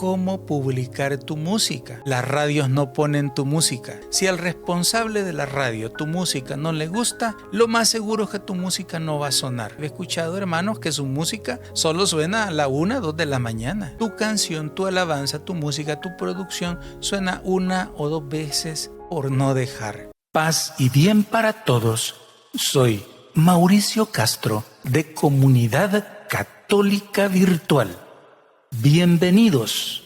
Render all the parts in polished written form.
cómo publicar tu música. Las radios no ponen tu música. Si al responsable de la radio tu música no le gusta, lo más seguro es que tu música no va a sonar. He escuchado, hermanos, que su música solo suena a la 1, 2 de la mañana. Tu canción, tu alabanza, tu música, tu producción suena 1 o 2 veces por no dejar. Paz y bien para todos. Soy Mauricio Castro de Comunidad Católica Virtual. Bienvenidos.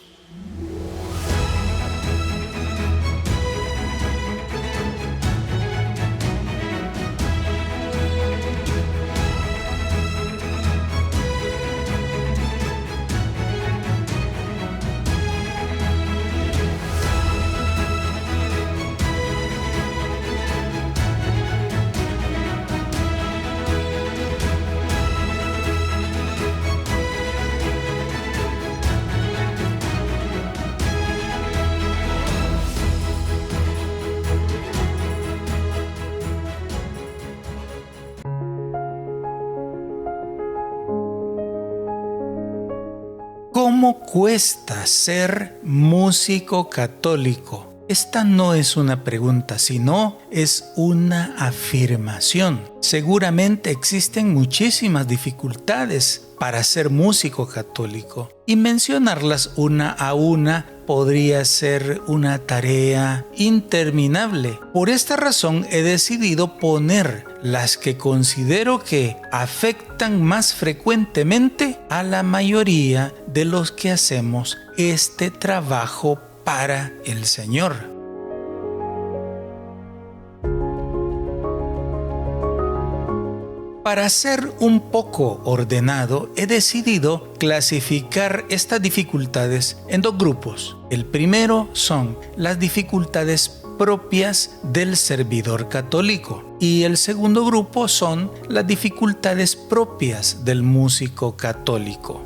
¿Cómo cuesta ser músico católico? Esta no es una pregunta, sino es una afirmación. Seguramente existen muchísimas dificultades para ser músico católico y mencionarlas una a una podría ser una tarea interminable. Por esta razón he decidido poner las que considero que afectan más frecuentemente a la mayoría de los que hacemos este trabajo para el Señor. Para ser un poco ordenado, he decidido clasificar estas dificultades en 2 grupos. El primero son las dificultades propias del servidor católico y el segundo grupo son las dificultades propias del músico católico.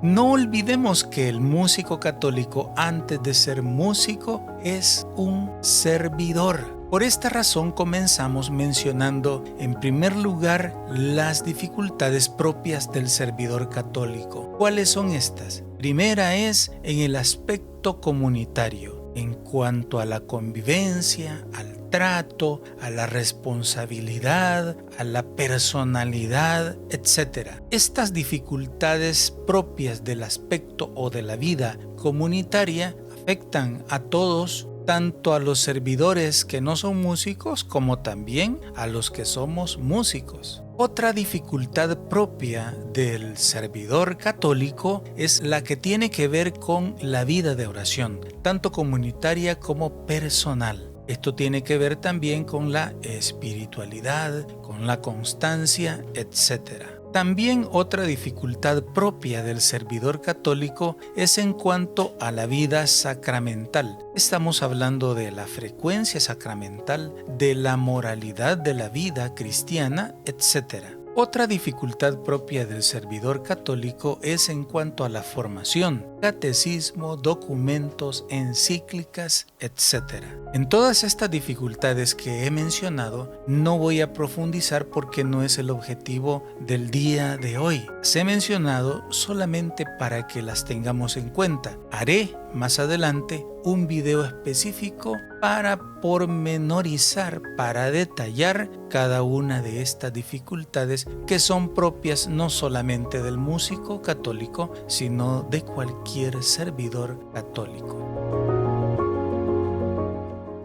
No olvidemos que el músico católico, antes de ser músico, es un servidor. Por esta razón comenzamos mencionando en primer lugar las dificultades propias del servidor católico. ¿Cuáles son estas? Primera es en el aspecto comunitario, en cuanto a la convivencia, al trato, a la responsabilidad, a la personalidad, etc. Estas dificultades propias del aspecto o de la vida comunitaria afectan a todos, tanto a los servidores que no son músicos como también a los que somos músicos. Otra dificultad propia del servidor católico es la que tiene que ver con la vida de oración, tanto comunitaria como personal. Esto tiene que ver también con la espiritualidad, con la constancia, etc. También otra dificultad propia del servidor católico es en cuanto a la vida sacramental. Estamos hablando de la frecuencia sacramental, de la moralidad de la vida cristiana, etc. Otra dificultad propia del servidor católico es en cuanto a la formación, catecismo, documentos, encíclicas, etc. En todas estas dificultades que he mencionado, no voy a profundizar porque no es el objetivo del día de hoy. Las he mencionado solamente para que las tengamos en cuenta. Haré más adelante un video específico para pormenorizar, para detallar cada una de estas dificultades que son propias no solamente del músico católico, sino de cualquier servidor católico.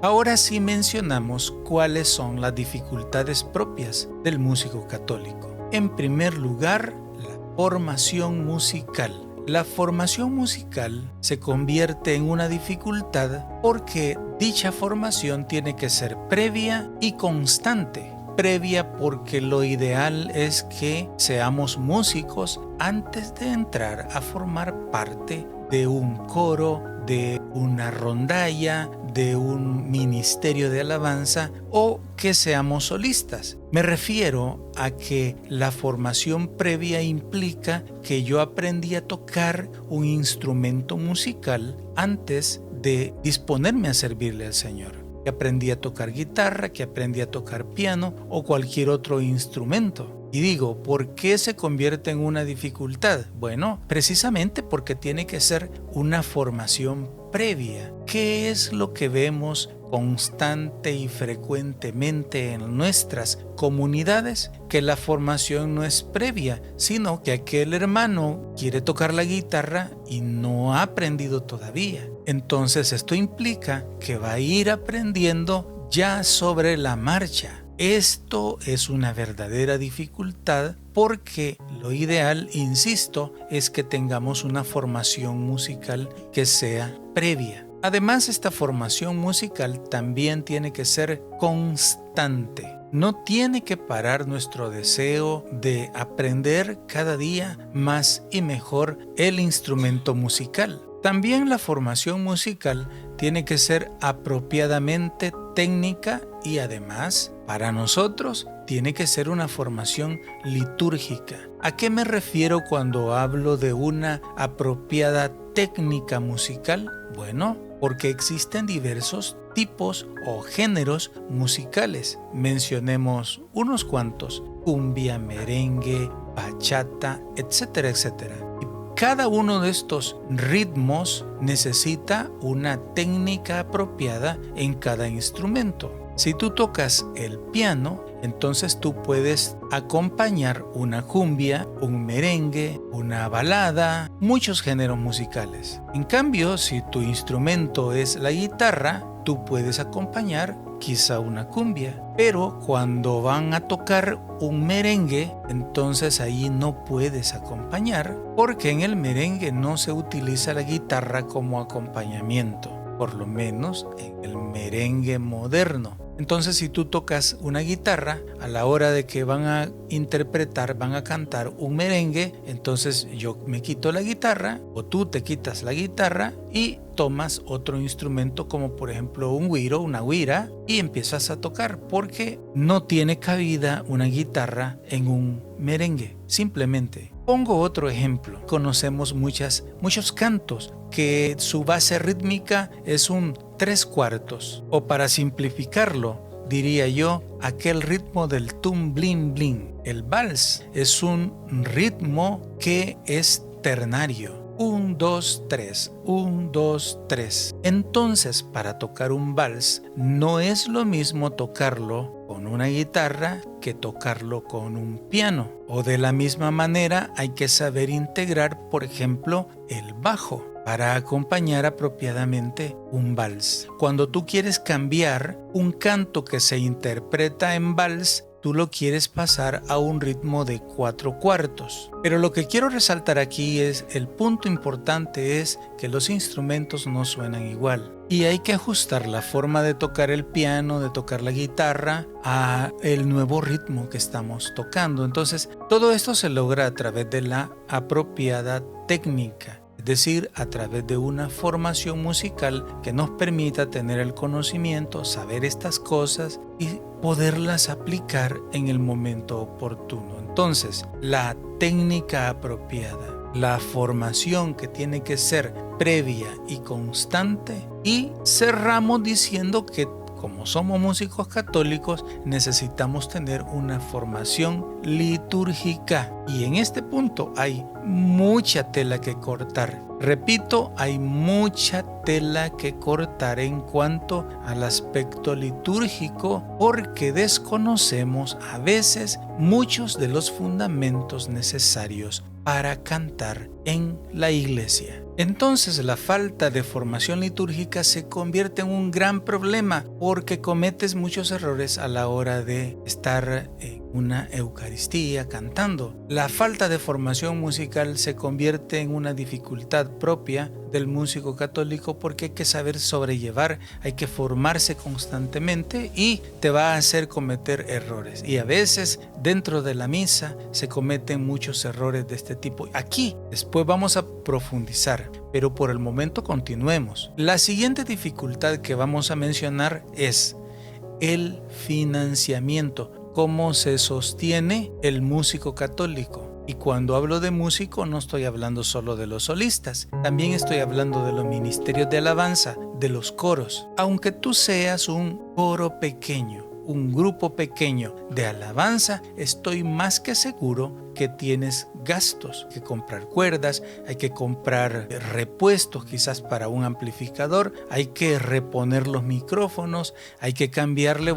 Ahora sí mencionamos cuáles son las dificultades propias del músico católico. En primer lugar, la formación musical. La formación musical se convierte en una dificultad porque dicha formación tiene que ser previa y constante. Previa porque lo ideal es que seamos músicos antes de entrar a formar parte de un coro, de una rondalla, de un ministerio de alabanza o que seamos solistas. Me refiero a que la formación previa implica que yo aprendí a tocar un instrumento musical antes de disponerme a servirle al Señor. Que aprendí a tocar guitarra, que aprendí a tocar piano o cualquier otro instrumento. Y digo, ¿por qué se convierte en una dificultad? Bueno, precisamente porque tiene que ser una formación previa. ¿Qué es lo que vemos constante y frecuentemente en nuestras comunidades? Que la formación no es previa, sino que aquel hermano quiere tocar la guitarra y no ha aprendido todavía. Entonces esto implica que va a ir aprendiendo ya sobre la marcha. Esto es una verdadera dificultad porque lo ideal, insisto, es que tengamos una formación musical que sea previa. Además, esta formación musical también tiene que ser constante. No tiene que parar nuestro deseo de aprender cada día más y mejor el instrumento musical. También la formación musical tiene que ser apropiadamente técnica y además, para nosotros, tiene que ser una formación litúrgica. ¿A qué me refiero cuando hablo de una apropiada técnica musical? Bueno, porque existen diversos tipos o géneros musicales. Mencionemos unos cuantos: cumbia, merengue, bachata, etcétera, etcétera. Cada uno de estos ritmos necesita una técnica apropiada en cada instrumento. Si tú tocas el piano, entonces tú puedes acompañar una cumbia, un merengue, una balada, muchos géneros musicales. En cambio, si tu instrumento es la guitarra, tú puedes acompañar quizá una cumbia. Pero cuando van a tocar un merengue, entonces ahí no puedes acompañar, porque en el merengue no se utiliza la guitarra como acompañamiento, por lo menos en el merengue moderno. Entonces, si tú tocas una guitarra, a la hora de que van a interpretar, van a cantar un merengue, entonces yo me quito la guitarra o tú te quitas la guitarra y tomas otro instrumento como por ejemplo un güiro, una güira, y empiezas a tocar, porque no tiene cabida una guitarra en un merengue, simplemente. Pongo otro ejemplo. Conocemos muchos cantos que su base rítmica es un 3/4, o para simplificarlo, diría yo, aquel ritmo del tum blin blin. El vals es un ritmo que es ternario. 1, 2, 3, 1, 2, 3. Entonces, para tocar un vals no es lo mismo tocarlo con una guitarra que tocarlo con un piano. O de la misma manera hay que saber integrar, por ejemplo, el bajo para acompañar apropiadamente un vals. Cuando tú quieres cambiar un canto que se interpreta en vals, tú lo quieres pasar a un ritmo de 4/4. Pero lo que quiero resaltar aquí es, el punto importante es que los instrumentos no suenan igual. Y hay que ajustar la forma de tocar el piano, de tocar la guitarra, a el nuevo ritmo que estamos tocando. Entonces, todo esto se logra a través de la apropiada técnica. Es decir, a través de una formación musical que nos permita tener el conocimiento, saber estas cosas y poderlas aplicar en el momento oportuno. Entonces, la técnica apropiada, la formación que tiene que ser previa y constante, y cerramos diciendo que como somos músicos católicos, necesitamos tener una formación litúrgica. Y en este punto hay mucha tela que cortar. Repito, hay mucha tela que cortar en cuanto al aspecto litúrgico, porque desconocemos a veces muchos de los fundamentos necesarios para cantar en la iglesia. Entonces la falta de formación litúrgica se convierte en un gran problema, porque cometes muchos errores a la hora de estar en una Eucaristía cantando. La falta de formación musical se convierte en una dificultad propia del músico católico, porque hay que saber sobrellevar, hay que formarse constantemente y te va a hacer cometer errores. Y a veces dentro de la misa se cometen muchos errores de este tipo. Aquí después vamos a profundizar, pero por el momento continuemos. La siguiente dificultad que vamos a mencionar es el financiamiento. ¿Cómo se sostiene el músico católico? Y cuando hablo de músico no estoy hablando solo de los solistas, también estoy hablando de los ministerios de alabanza, de los coros. Aunque tú seas un coro pequeño, un grupo pequeño de alabanza, estoy más que seguro que tienes gastos, hay que comprar cuerdas, hay que comprar repuestos quizás para un amplificador, hay que reponer los micrófonos, hay que cambiarle,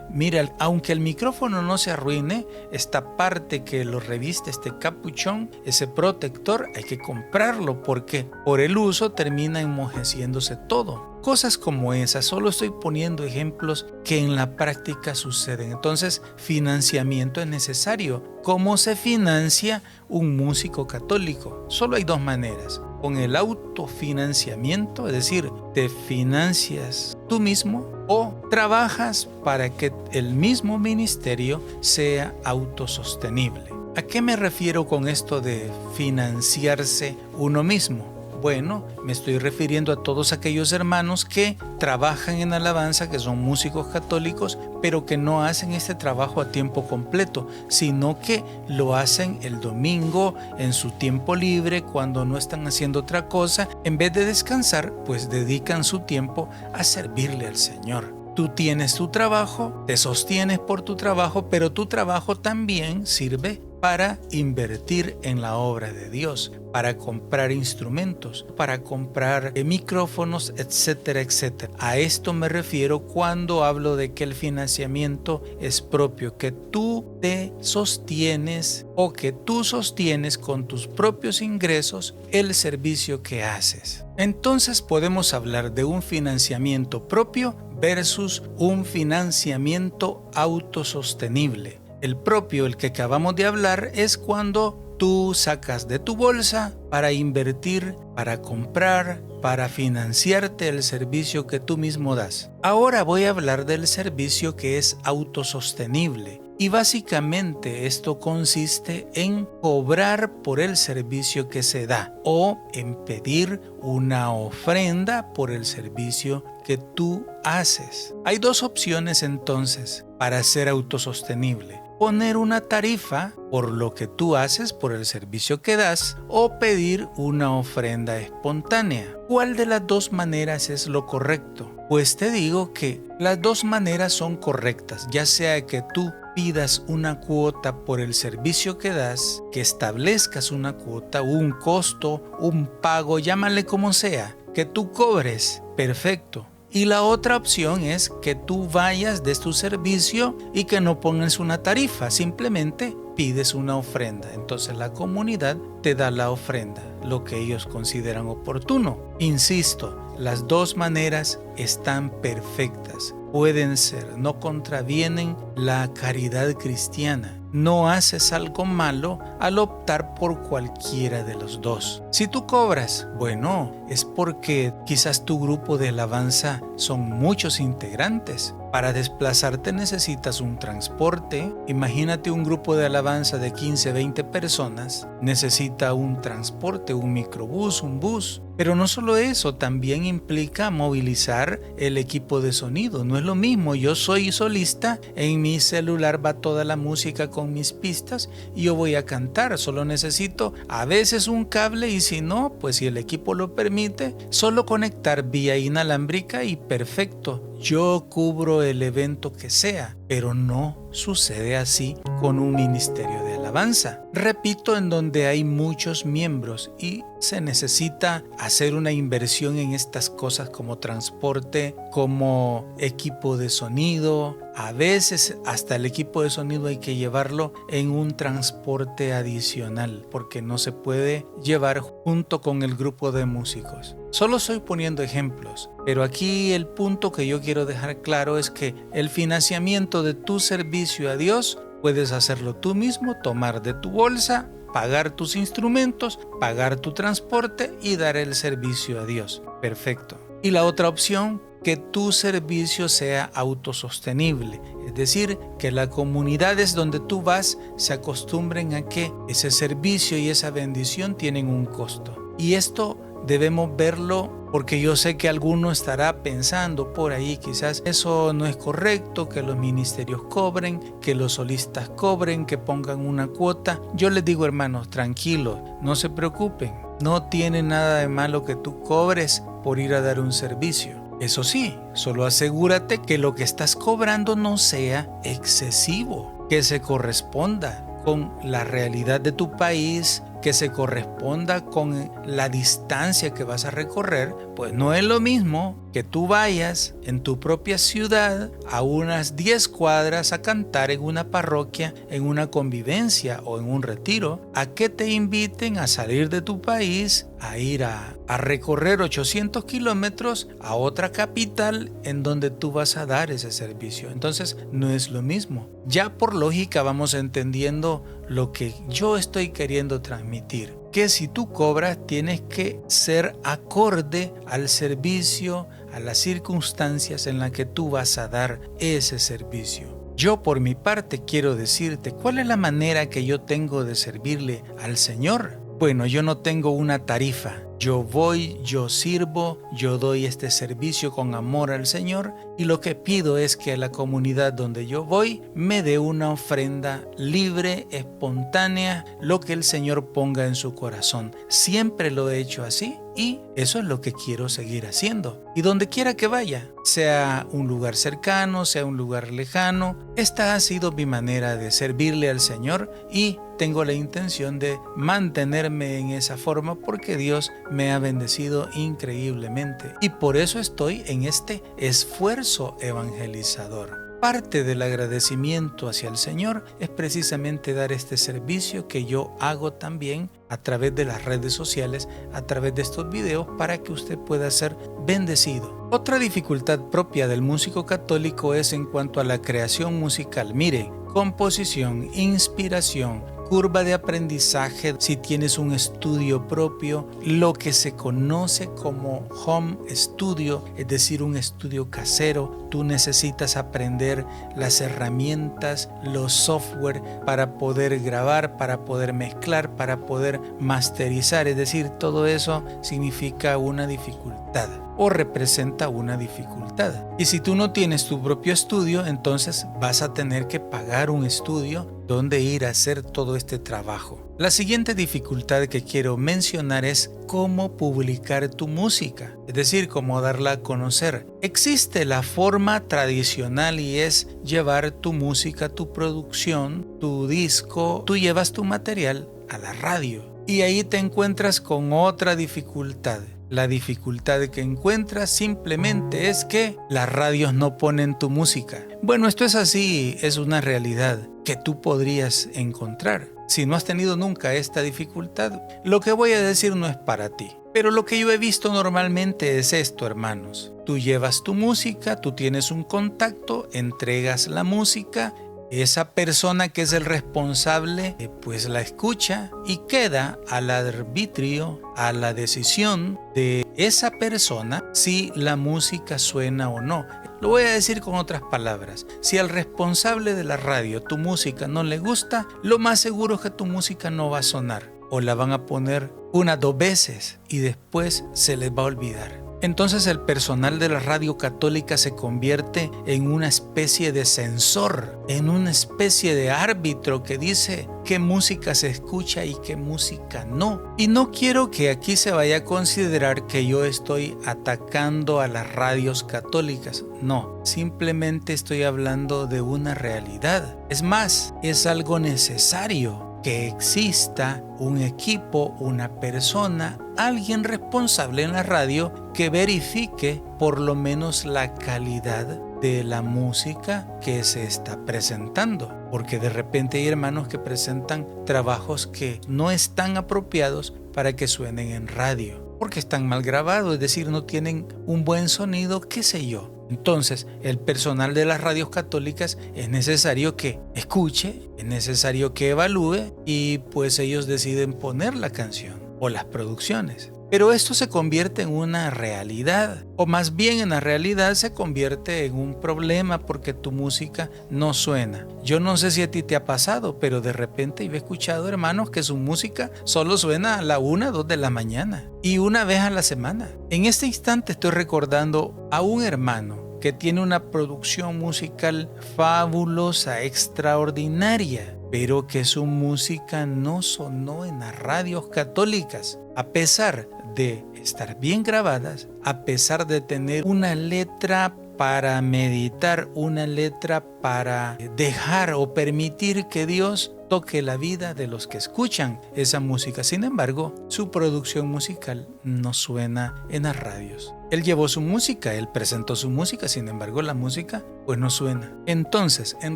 mira, aunque el micrófono no se arruine, esta parte que lo reviste, este capuchón, ese protector, hay que comprarlo porque por el uso termina enmojeciéndose todo. Cosas como esas, solo estoy poniendo ejemplos que en la práctica suceden. Entonces, financiamiento es necesario. ¿Cómo se financia un músico católico? Solo hay dos maneras. Con el autofinanciamiento, es decir, te financias tú mismo o trabajas para que el mismo ministerio sea autosostenible. ¿A qué me refiero con esto de financiarse uno mismo? Bueno, me estoy refiriendo a todos aquellos hermanos que trabajan en alabanza, que son músicos católicos, pero que no hacen este trabajo a tiempo completo, sino que lo hacen el domingo en su tiempo libre, cuando no están haciendo otra cosa. En vez de descansar, pues dedican su tiempo a servirle al Señor. Tú tienes tu trabajo, te sostienes por tu trabajo, pero tu trabajo también sirve para invertir en la obra de Dios, para comprar instrumentos, para comprar micrófonos, etcétera, etcétera. A esto me refiero cuando hablo de que el financiamiento es propio, que tú te sostienes o que tú sostienes con tus propios ingresos el servicio que haces. Entonces podemos hablar de un financiamiento propio versus un financiamiento autosostenible. El propio, el que acabamos de hablar, es cuando tú sacas de tu bolsa para invertir, para comprar, para financiarte el servicio que tú mismo das. Ahora voy a hablar del servicio que es autosostenible. Y básicamente esto consiste en cobrar por el servicio que se da o en pedir una ofrenda por el servicio que tú haces. Hay dos opciones entonces para ser autosostenible: poner una tarifa por lo que tú haces, por el servicio que das, o pedir una ofrenda espontánea. ¿Cuál de las dos maneras es lo correcto? Pues te digo que las dos maneras son correctas, ya sea que tú pidas una cuota por el servicio que das, que establezcas una cuota, un costo, un pago, llámale como sea, que tú cobres, perfecto. Y la otra opción es que tú vayas de tu servicio y que no pongas una tarifa, simplemente pides una ofrenda. Entonces la comunidad te da la ofrenda, lo que ellos consideran oportuno. Insisto, las dos maneras están perfectas, pueden ser, no contravienen la caridad cristiana. No haces algo malo al optar por cualquiera de los dos. Si tú cobras, bueno, es porque quizás tu grupo de alabanza son muchos integrantes. Para desplazarte necesitas un transporte. Imagínate un grupo de alabanza de 15, 20 personas. Necesita un transporte, un microbús, un bus. Pero no solo eso, también implica movilizar el equipo de sonido. No es lo mismo, yo soy solista, en mi celular va toda la música con mis pistas y yo voy a cantar. Solo necesito a veces un cable y si no, pues si el equipo lo permite, solo conectar vía inalámbrica y perfecto. Yo cubro el evento que sea, pero no sucede así con un ministerio de alabanza. Repito, en donde hay muchos miembros y se necesita hacer una inversión en estas cosas como transporte, como equipo de sonido. A veces hasta el equipo de sonido hay que llevarlo en un transporte adicional porque no se puede llevar junto con el grupo de músicos. Solo estoy poniendo ejemplos, pero aquí el punto que yo quiero dejar claro es que el financiamiento de tu servicio a Dios puedes hacerlo tú mismo, tomar de tu bolsa, pagar tus instrumentos, pagar tu transporte y dar el servicio a Dios. Perfecto. Y la otra opción, que tu servicio sea autosostenible, es decir, que las comunidades donde tú vas se acostumbren a que ese servicio y esa bendición tienen un costo. Y esto debemos verlo porque yo sé que alguno estará pensando por ahí, quizás eso no es correcto, que los ministerios cobren, que los solistas cobren, que pongan una cuota. Yo les digo, hermanos, tranquilos, no se preocupen, no tiene nada de malo que tú cobres por ir a dar un servicio. Eso sí, solo asegúrate que lo que estás cobrando no sea excesivo, que se corresponda con la realidad de tu país, que se corresponda con la distancia que vas a recorrer. Pues no es lo mismo que tú vayas en tu propia ciudad a unas 10 cuadras a cantar en una parroquia, en una convivencia o en un retiro, a que te inviten a salir de tu país, a ir a recorrer 800 kilómetros a otra capital en donde tú vas a dar ese servicio. Entonces no es lo mismo. Ya por lógica vamos entendiendo lo que yo estoy queriendo transmitir, que si tú cobras tienes que ser acorde al servicio, a las circunstancias en las que tú vas a dar ese servicio. Yo por mi parte quiero decirte cuál es la manera que yo tengo de servirle al Señor. Bueno, yo no tengo una tarifa. Yo voy, yo sirvo, yo doy este servicio con amor al Señor y lo que pido es que la comunidad donde yo voy me dé una ofrenda libre, espontánea, lo que el Señor ponga en su corazón. Siempre lo he hecho así y eso es lo que quiero seguir haciendo. Y donde quiera que vaya, sea un lugar cercano, sea un lugar lejano, esta ha sido mi manera de servirle al Señor y tengo la intención de mantenerme en esa forma porque Dios me ha bendecido increíblemente y por eso estoy en este esfuerzo evangelizador. Parte del agradecimiento hacia el Señor es precisamente dar este servicio que yo hago también a través de las redes sociales, a través de estos videos para que usted pueda ser bendecido. Otra dificultad propia del músico católico es en cuanto a la creación musical. Mire, composición, inspiración, curva de aprendizaje, si tienes un estudio propio, lo que se conoce como home studio, es decir, un estudio casero. Tú necesitas aprender las herramientas, los software para poder grabar, para poder mezclar, para poder masterizar. Es decir, todo eso significa una dificultad o representa una dificultad. Y si tú no tienes tu propio estudio, entonces vas a tener que pagar un estudio donde ir a hacer todo este trabajo. La siguiente dificultad que quiero mencionar es cómo publicar tu música, es decir, cómo darla a conocer. Existe la forma tradicional y es llevar tu música, tu producción, tu disco, tú llevas tu material a la radio y ahí te encuentras con otra dificultad. La dificultad que encuentras simplemente es que las radios no ponen tu música. Bueno, esto es así, es una realidad que tú podrías encontrar. Si no has tenido nunca esta dificultad, lo que voy a decir no es para ti. Pero lo que yo he visto normalmente es esto, hermanos. Tú llevas tu música, tú tienes un contacto, entregas la música. Esa persona que es el responsable, pues la escucha y queda al arbitrio, a la decisión de esa persona si la música suena o no. Lo voy a decir con otras palabras. Si al responsable de la radio tu música no le gusta, lo más seguro es que tu música no va a sonar o la van a poner 1 o 2 veces y después se les va a olvidar. Entonces el personal de la radio católica se convierte en una especie de censor, en una especie de árbitro que dice qué música se escucha y qué música no. Y no quiero que aquí se vaya a considerar que yo estoy atacando a las radios católicas. No, simplemente estoy hablando de una realidad. Es más, es algo necesario que exista un equipo, una persona, alguien responsable en la radio que verifique por lo menos la calidad de la música que se está presentando. Porque de repente hay hermanos que presentan trabajos que no están apropiados para que suenen en radio. Porque están mal grabados, es decir, no tienen un buen sonido, qué sé yo. Entonces, el personal de las radios católicas es necesario que escuche, es necesario que evalúe y pues ellos deciden poner la canción o las producciones. Pero esto se convierte en una realidad, o más bien en la realidad se convierte en un problema porque tu música no suena. Yo no sé si a ti te ha pasado, pero de repente yo he escuchado hermanos que su música solo suena a la 1 o 2 de la mañana y una vez a la semana. En este instante estoy recordando a un hermano que tiene una producción musical fabulosa, extraordinaria, pero que su música no sonó en las radios católicas, a pesar de estar bien grabadas, a pesar de tener una letra para meditar, una letra para dejar o permitir que Dios toque la vida de los que escuchan esa música. Sin embargo, su producción musical no suena en las radios. Él llevó su música, él presentó su música, sin embargo la música pues no suena. Entonces, en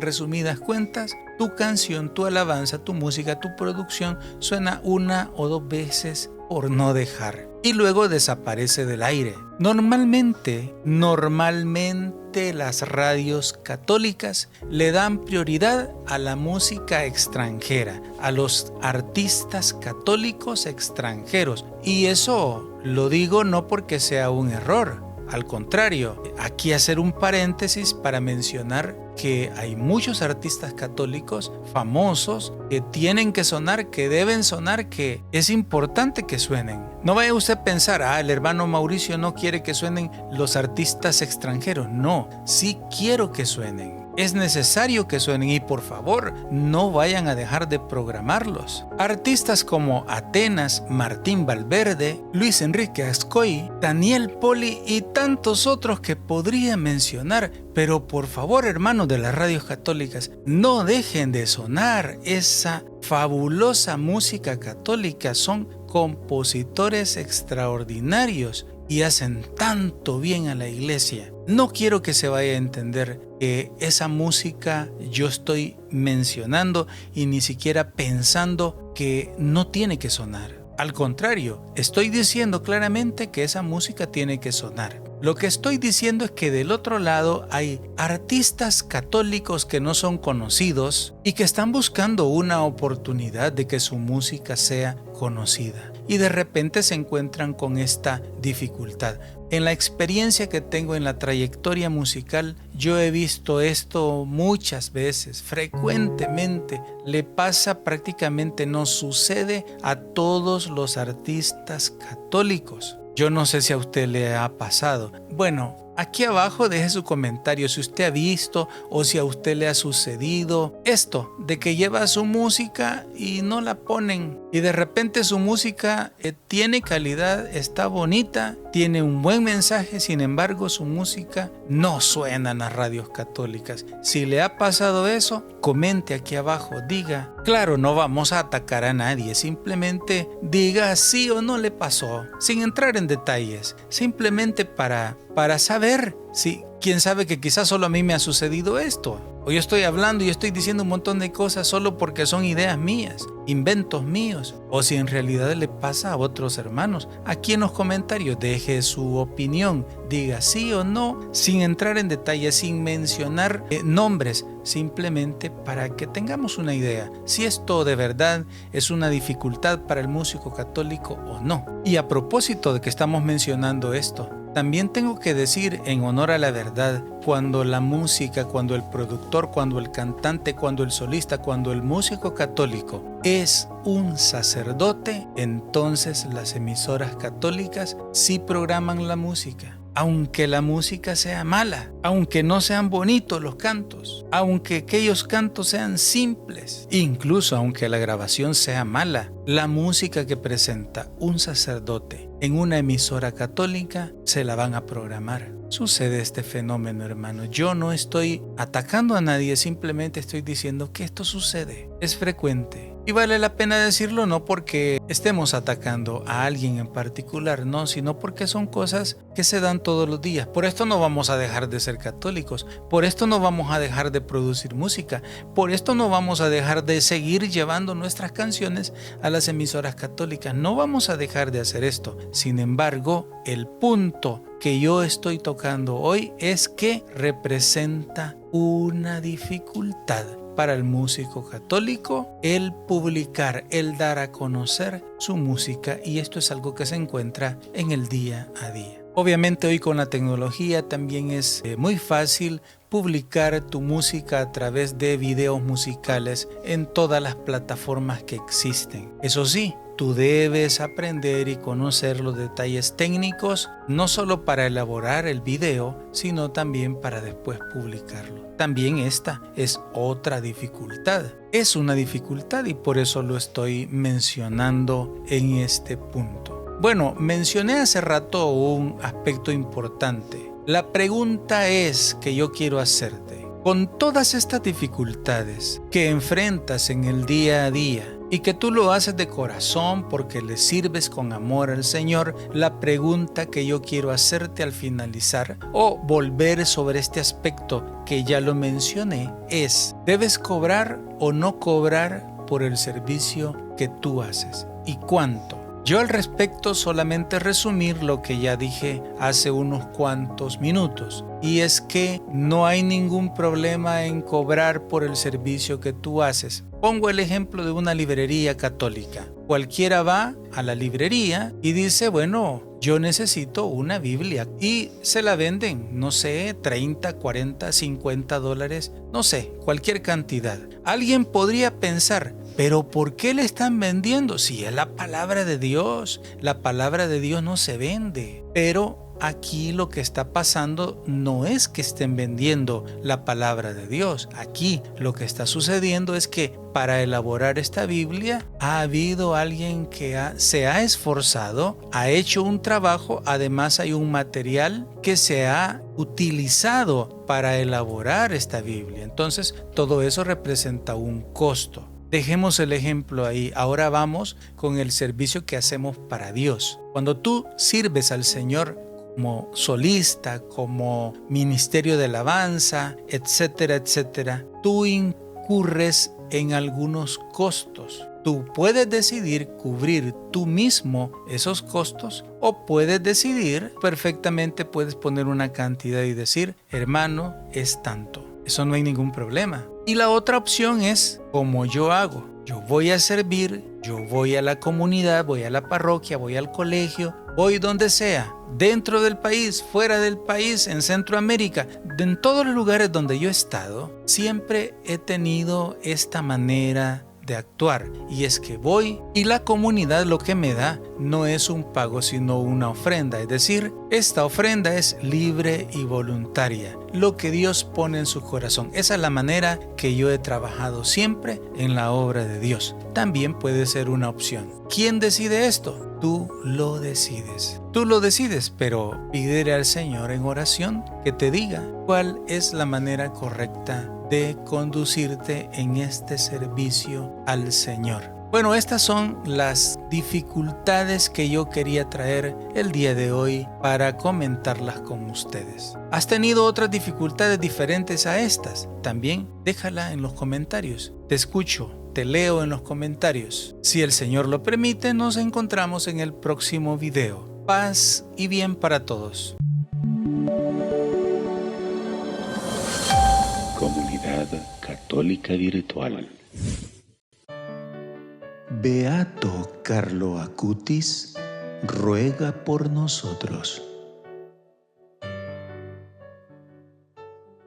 resumidas cuentas, tu canción, tu alabanza, tu música, tu producción suena una o dos veces por no dejar y luego desaparece del aire. Normalmente las radios católicas le dan prioridad a la música extranjera, a los artistas católicos extranjeros. Y eso lo digo no porque sea un error. Al contrario, aquí hacer un paréntesis para mencionar que hay muchos artistas católicos famosos que tienen que sonar, que deben sonar, que es importante que suenen. No vaya usted a pensar, el hermano Mauricio no quiere que suenen los artistas extranjeros. No, sí quiero que suenen. Es necesario que suenen y por favor no vayan a dejar de programarlos. Artistas como Atenas, Martín Valverde, Luis Enrique Ascoy, Daniel Poli y tantos otros que podría mencionar, pero por favor, hermanos de las radios católicas, no dejen de sonar esa fabulosa música católica. Son compositores extraordinarios y hacen tanto bien a la iglesia. No quiero que se vaya a entender que esa música yo estoy mencionando y ni siquiera pensando que no tiene que sonar. Al contrario, estoy diciendo claramente que esa música tiene que sonar. Lo que estoy diciendo es que del otro lado hay artistas católicos que no son conocidos y que están buscando una oportunidad de que su música sea conocida. Y de repente se encuentran con esta dificultad. En la experiencia que tengo en la trayectoria musical, yo he visto esto muchas veces, frecuentemente. Le pasa, prácticamente nos sucede a todos los artistas católicos. Yo no sé si a usted le ha pasado. Bueno, aquí abajo deje su comentario si usted ha visto o si a usted le ha sucedido esto de que lleva su música y no la ponen. Y de repente su música tiene calidad, está bonita, tiene un buen mensaje, sin embargo su música no suena en las radios católicas. Si le ha pasado eso, comente aquí abajo, diga. Claro, no vamos a atacar a nadie, simplemente diga sí o no le pasó, sin entrar en detalles, simplemente para saber si, quién sabe que quizás solo a mí me ha sucedido esto. O yo estoy hablando y estoy diciendo un montón de cosas solo porque son ideas mías, inventos míos, o si en realidad le pasa a otros hermanos. Aquí en los comentarios deje su opinión, diga sí o no, sin entrar en detalles, sin mencionar nombres, simplemente para que tengamos una idea si esto de verdad es una dificultad para el músico católico o no. Y a propósito de que estamos mencionando esto, también tengo que decir en honor a la verdad, cuando la música, cuando el productor, cuando el cantante, cuando el solista, cuando el músico católico es un sacerdote, entonces las emisoras católicas sí programan la música. Aunque la música sea mala, aunque no sean bonitos los cantos, aunque aquellos cantos sean simples, incluso aunque la grabación sea mala, la música que presenta un sacerdote en una emisora católica se la van a programar. Sucede este fenómeno, hermano. Yo no estoy atacando a nadie, simplemente estoy diciendo que esto sucede. Es frecuente. Y vale la pena decirlo no porque estemos atacando a alguien en particular, no, sino porque son cosas que se dan todos los días. Por esto no vamos a dejar de ser católicos, por esto no vamos a dejar de producir música, por esto no vamos a dejar de seguir llevando nuestras canciones a las emisoras católicas. No vamos a dejar de hacer esto. Sin embargo, el punto que yo estoy tocando hoy es que representa una dificultad para el músico católico el publicar, el dar a conocer su música, y esto es algo que se encuentra en el día a día. Obviamente hoy con la tecnología también es muy fácil publicar tu música a través de videos musicales en todas las plataformas que existen. Eso sí, tú debes aprender y conocer los detalles técnicos, no solo para elaborar el video, sino también para después publicarlo. También esta es otra dificultad. Es una dificultad y por eso lo estoy mencionando en este punto. Bueno, mencioné hace rato un aspecto importante. La pregunta es que yo quiero hacerte. Con todas estas dificultades que enfrentas en el día a día y que tú lo haces de corazón porque le sirves con amor al Señor, la pregunta que yo quiero hacerte al finalizar o volver sobre este aspecto que ya lo mencioné es: ¿debes cobrar o no cobrar por el servicio que tú haces? ¿Y cuánto? Yo al respecto solamente resumir lo que ya dije hace unos cuantos minutos, y es que no hay ningún problema en cobrar por el servicio que tú haces. Pongo el ejemplo de una librería católica. Cualquiera va a la librería y dice, bueno, yo necesito una Biblia, y se la venden, no sé, 30, 40, 50 dólares, no sé, cualquier cantidad. Alguien podría pensar, pero ¿por qué le están vendiendo? Si es la palabra de Dios, la palabra de Dios no se vende. Pero aquí lo que está pasando no es que estén vendiendo la palabra de Dios. Aquí lo que está sucediendo es que para elaborar esta Biblia ha habido alguien que se ha esforzado, ha hecho un trabajo, además hay un material que se ha utilizado para elaborar esta Biblia. Entonces, todo eso representa un costo. Dejemos el ejemplo ahí. Ahora vamos con el servicio que hacemos para Dios. Cuando tú sirves al Señor como solista, como ministerio de alabanza, etcétera, etcétera, tú incurres en algunos costos. Tú puedes decidir cubrir tú mismo esos costos, o puedes decidir, perfectamente puedes poner una cantidad y decir, hermano, es tanto. Eso no hay ningún problema. Y la otra opción es como yo hago. Yo voy a servir, yo voy a la comunidad, voy a la parroquia, voy al colegio, voy donde sea, dentro del país, fuera del país, en Centroamérica, en todos los lugares donde yo he estado, siempre he tenido esta manera de actuar, y es que voy y la comunidad lo que me da no es un pago sino una ofrenda, es decir, esta ofrenda es libre y voluntaria, lo que Dios pone en su corazón. Esa es la manera que yo he trabajado siempre en la obra de Dios. También puede ser una opción. ¿Quién decide esto? Tú lo decides. Tú lo decides, pero pídele al Señor en oración que te diga cuál es la manera correcta de conducirte en este servicio al Señor. Bueno, estas son las dificultades que yo quería traer el día de hoy para comentarlas con ustedes. ¿Has tenido otras dificultades diferentes a estas? También déjala en los comentarios. Te escucho, te leo en los comentarios. Si el Señor lo permite, nos encontramos en el próximo video. Paz y bien para todos. Comunidad Católica Virtual. Beato Carlo Acutis ruega por nosotros.